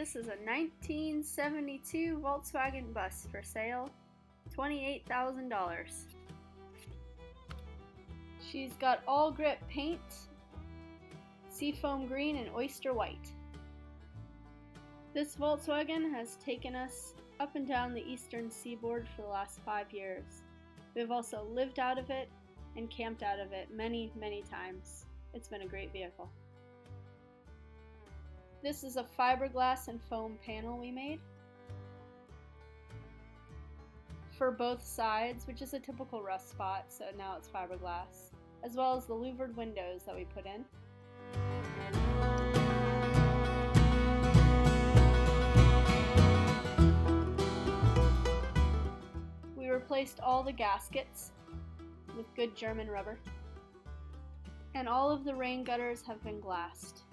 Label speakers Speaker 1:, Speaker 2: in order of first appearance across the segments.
Speaker 1: This is a 1972 Volkswagen bus for sale, $28,000. She's got all grip paint, seafoam green and oyster white. This Volkswagen has taken us up and down the eastern seaboard for the last 5 years. We've also lived out of it and camped out of it many, many times. It's been a great vehicle. This is a fiberglass and foam panel we made for both sides, which is a typical rust spot, so now it's fiberglass, as well as the louvered windows that we put in. We replaced all the gaskets with good German rubber, and all of the rain gutters have been glassed.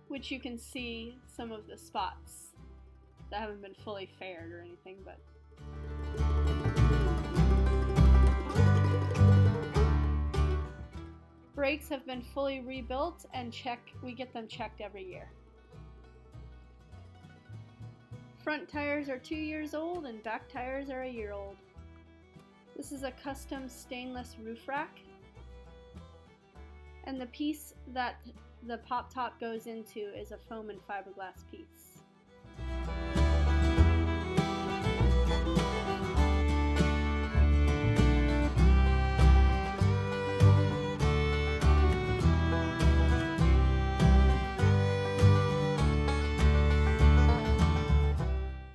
Speaker 1: Which you can see some of the spots that haven't been fully faired or anything, but brakes have been fully rebuilt and we get them checked every year. Front tires are 2 years old and back tires are a year old. This is a custom stainless roof rack, and the piece that the pop top goes into is a foam and fiberglass piece.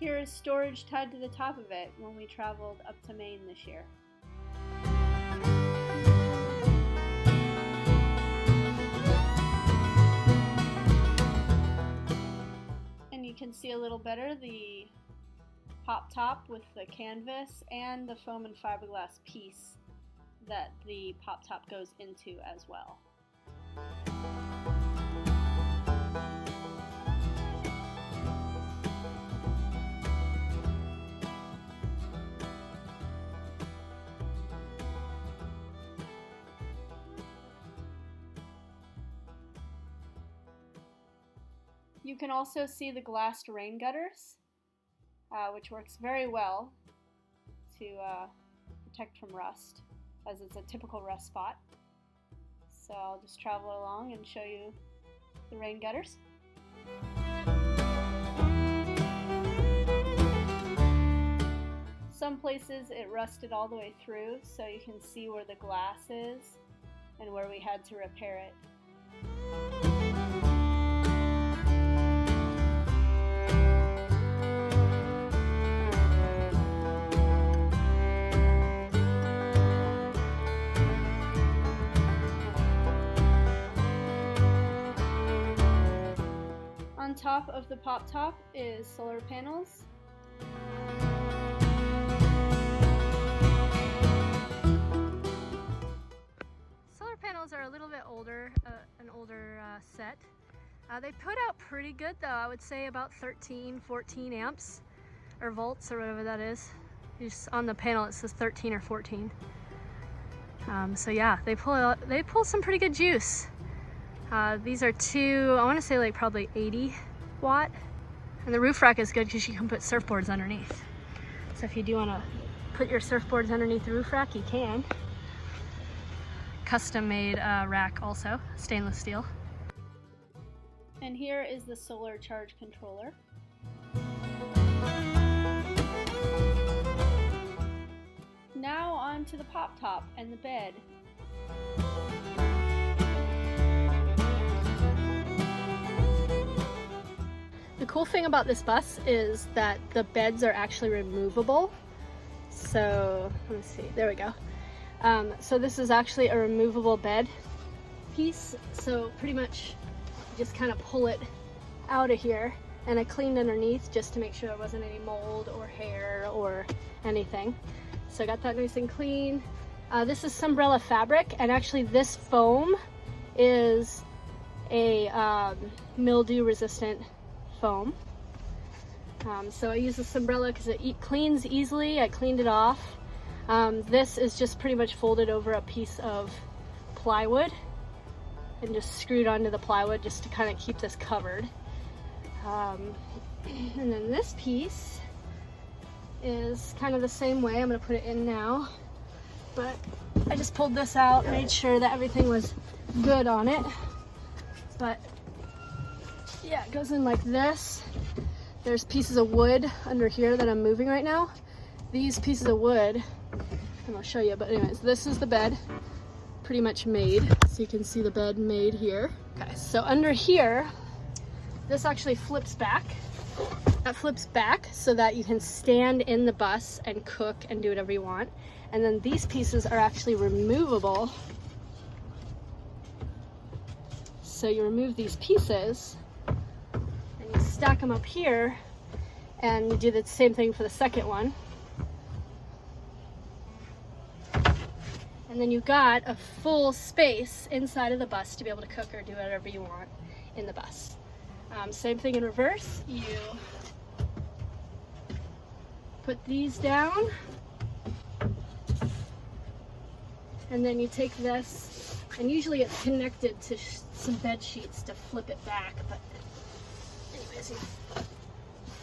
Speaker 1: Here is storage tied to the top of it when we traveled up to Maine this year. You can see a little better the pop top with the canvas and the foam and fiberglass piece that the pop top goes into as well. You can also see the glassed rain gutters, which works very well to protect from rust, as it's a typical rust spot. So I'll just travel along and show you the rain gutters. Some places it rusted all the way through, so you can see where the glass is and where we had to repair it. On top of the pop top is solar panels. Solar panels are a little bit older, an older set. They put out pretty good though. I would say about 13, 14 amps or volts or whatever that is. Just on the panel it says 13 or 14. So yeah, they pull some pretty good juice. These are two, I want to say like probably 80 watt, and the roof rack is good because you can put surfboards underneath. So if you do want to put your surfboards underneath the roof rack, you can. Custom made rack also, stainless steel. And here is the solar charge controller. Now on to the pop top and the bed. The cool thing about this bus is that the beds are actually removable. So, let me see, there we go. So this is actually a removable bed piece. So pretty much you just kind of pull it out of here, and I cleaned underneath just to make sure there wasn't any mold or hair or anything. So I got that nice and clean. This is Sunbrella fabric, and actually this foam is a mildew resistant foam. So I use this umbrella because it cleans easily. I cleaned it off. This is just pretty much folded over a piece of plywood and just screwed onto the plywood just to kind of keep this covered. And then this piece is kind of the same way. I'm going to put it in now, but I just pulled this out, made sure that everything was good on it. But yeah, it goes in like this. There's pieces of wood under here that I'm moving right now. These pieces of wood, and I'll show you, but anyways, this is the bed pretty much made. So you can see the bed made here. Okay, so under here, this actually flips back. That flips back so that you can stand in the bus and cook and do whatever you want. And then these pieces are actually removable. So you remove these pieces and you stack them up here, and you do the same thing for the second one. And then you've got a full space inside of the bus to be able to cook or do whatever you want in the bus. Same thing in reverse. You put these down, and then you take this, and usually it's connected to some bed sheets to flip it back, but anyways, you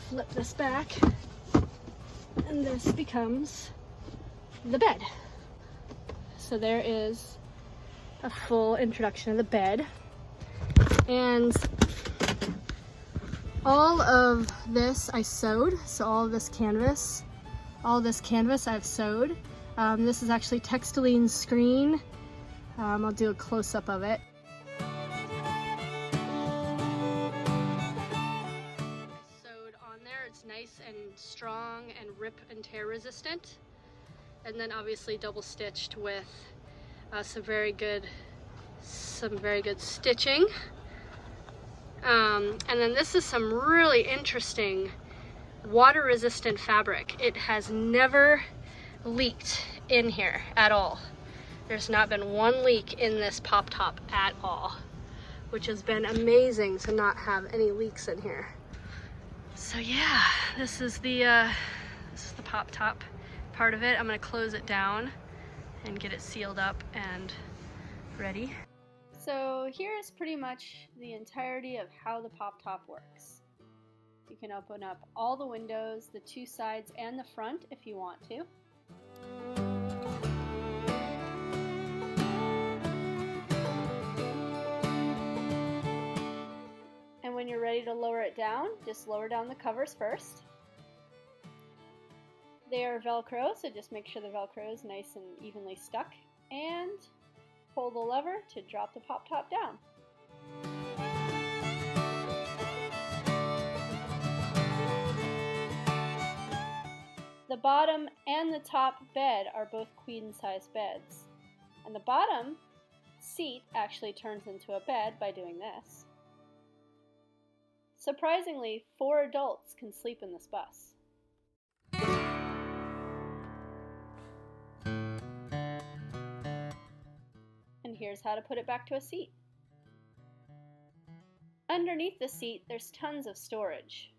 Speaker 1: flip this back, and this becomes the bed. So there is a full introduction of the bed. And all of this I sewed, so all of this canvas I've sewed. This is actually textiline screen. I'll do a close-up of it. Sewed on there, it's nice and strong and rip and tear resistant. And then obviously double stitched with some very good stitching. And then this is some really interesting water resistant fabric. It has never leaked in here at all. There's not been one leak in this pop top at all, which has been amazing to not have any leaks in here. So yeah, this is the pop top part of it. I'm going to close it down and get it sealed up and ready. So here's pretty much the entirety of how the pop top works. You can open up all the windows, the two sides and the front if you want to. And when you're ready to lower it down, just lower down the covers first. They are Velcro, so just make sure the Velcro is nice and evenly stuck, and pull the lever to drop the pop top down. The bottom and the top bed are both queen size beds, and the bottom seat actually turns into a bed by doing this. Surprisingly, 4 adults can sleep in this bus. And here's how to put it back to a seat. Underneath the seat, there's tons of storage.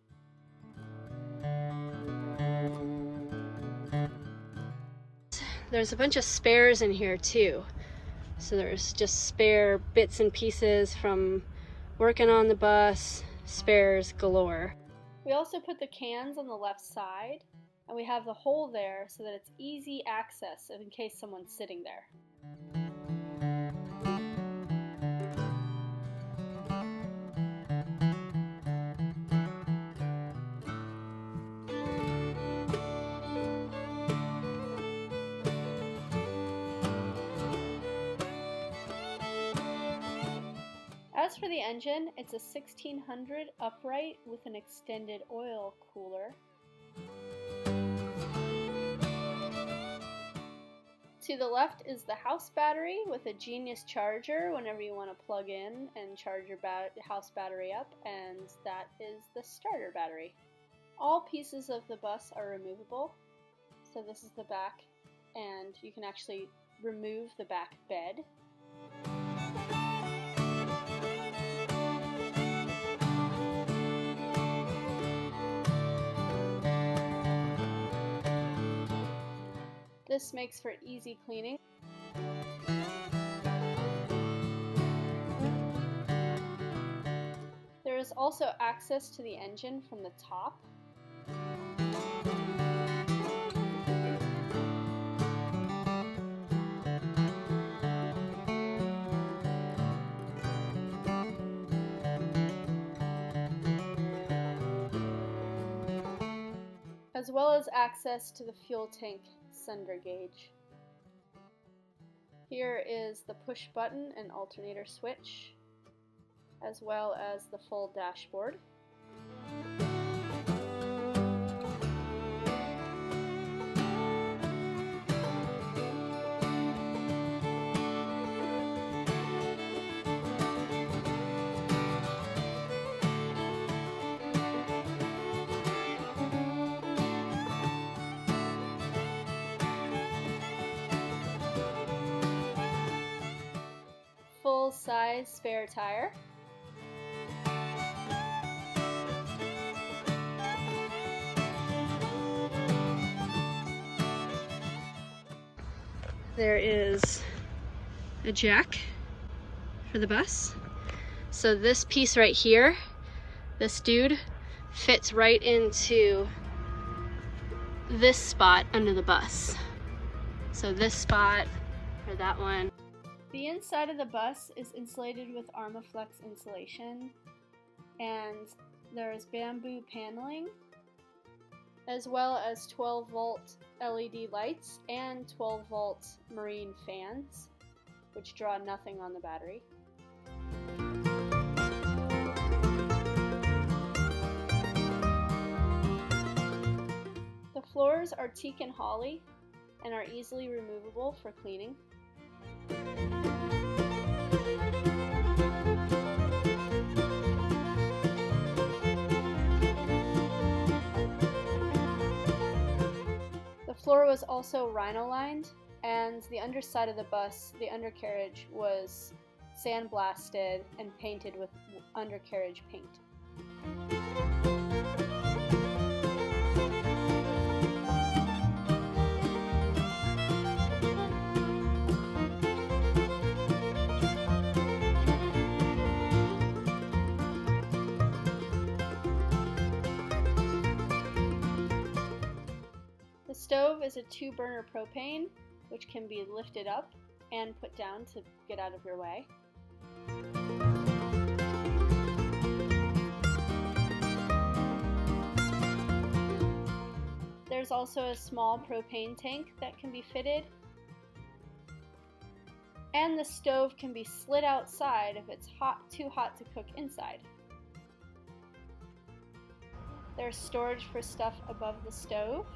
Speaker 1: There's a bunch of spares in here too. So there's just spare bits and pieces from working on the bus, spares galore. We also put the cans on the left side, and we have the hole there so that it's easy access in case someone's sitting there. As for the engine, it's a 1600 upright with an extended oil cooler. To the left is the house battery with a Genius charger whenever you want to plug in and charge your house battery up, and that is the starter battery. All pieces of the bus are removable, so this is the back, and you can actually remove the back bed. This makes for easy cleaning. There is also access to the engine from the top. As well as access to the fuel tank sender gauge. Here is the push button and alternator switch, as well as the full dashboard. Full-size spare tire. There is a jack for the bus. So this piece right here, this dude, fits right into this spot under the bus. So this spot, or that one. The inside of the bus is insulated with Armaflex insulation, and there is bamboo paneling, as well as 12-volt LED lights and 12-volt marine fans, which draw nothing on the battery. The floors are teak and holly and are easily removable for cleaning. The floor was also rhino-lined, and the underside of the bus, the undercarriage, was sandblasted and painted with undercarriage paint. The stove is a 2-burner propane, which can be lifted up and put down to get out of your way. There's also a small propane tank that can be fitted, and the stove can be slid outside if it's too hot to cook inside. There's storage for stuff above the stove,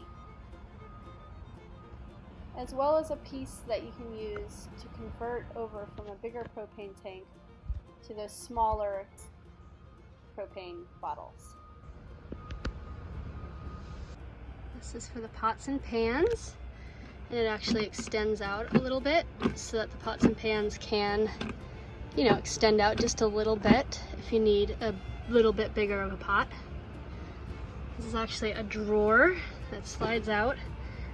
Speaker 1: as well as a piece that you can use to convert over from a bigger propane tank to the smaller propane bottles. This is for the pots and pans, and it actually extends out a little bit so that the pots and pans can, extend out just a little bit if you need a little bit bigger of a pot. This is actually a drawer that slides out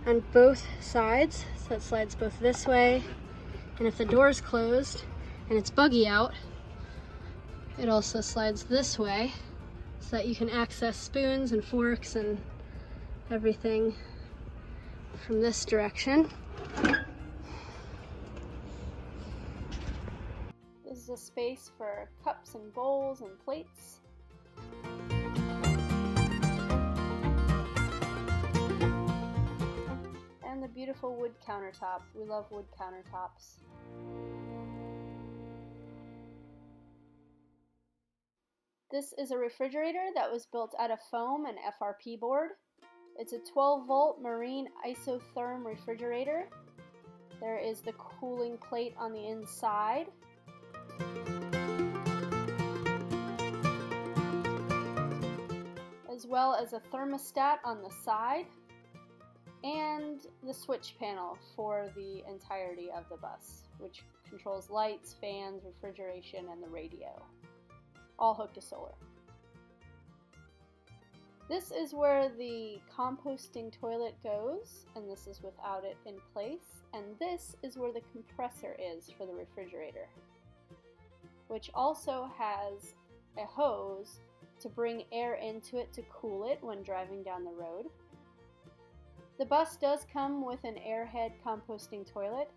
Speaker 1: on both sides, so it slides both this way, and if the door is closed and it's buggy out, it also slides this way so that you can access spoons and forks and everything from this direction. This is a space for cups and bowls and plates. And the beautiful wood countertop. We love wood countertops. This is a refrigerator that was built out of foam and FRP board. It's a 12-volt marine isotherm refrigerator. There is the cooling plate on the inside. As well as a thermostat on the side, and the switch panel for the entirety of the bus, which controls lights, fans, refrigeration, and the radio, all hooked to solar. This is where the composting toilet goes, and this is without it in place, and this is where the compressor is for the refrigerator, which also has a hose to bring air into it to cool it when driving down the road. The bus does come with an airhead composting toilet.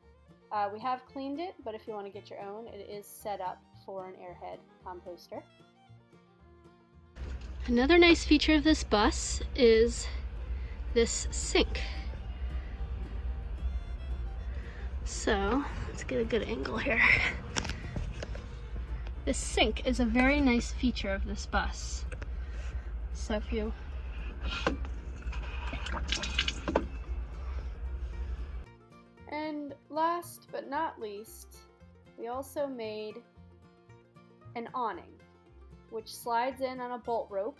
Speaker 1: We have cleaned it, but if you want to get your own, it is set up for an airhead composter. Another nice feature of this bus is this sink. So let's get a good angle here. This sink is a very nice feature of this bus. So if you And last but not least, we also made an awning, which slides in on a bolt rope.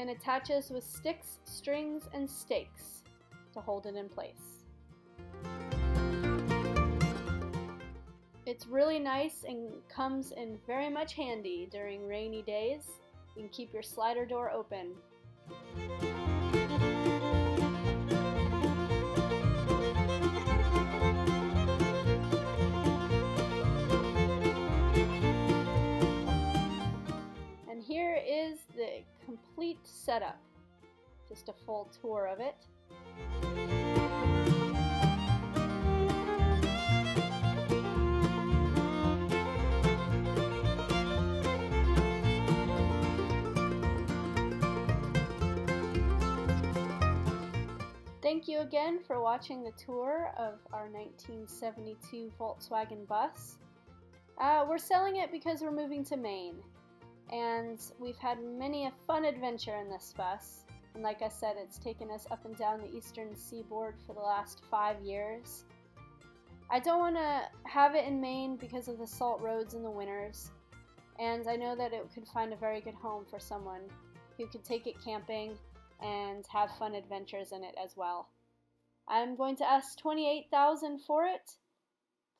Speaker 1: And attaches with sticks, strings, and stakes to hold it in place. It's really nice and comes in very much handy during rainy days. You can keep your slider door open. And here is the complete setup. Just a full tour of it. Thank you again for watching the tour of our 1972 Volkswagen bus. We're selling it because we're moving to Maine, and we've had many a fun adventure in this bus. And like I said, it's taken us up and down the eastern seaboard for the last 5 years. I don't want to have it in Maine because of the salt roads in the winters, and I know that it could find a very good home for someone who could take it camping and have fun adventures in it as well. I'm going to ask $28,000 for it.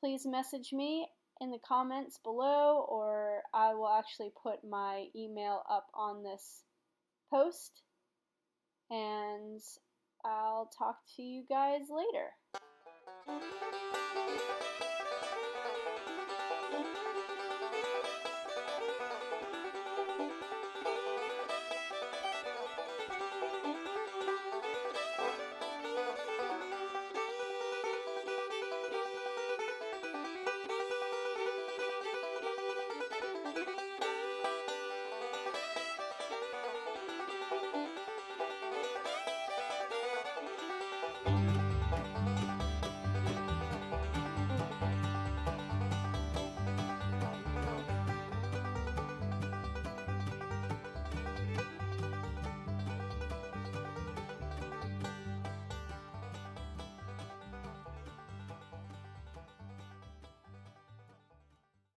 Speaker 1: Please message me in the comments below, or I will actually put my email up on this post, and I'll talk to you guys later.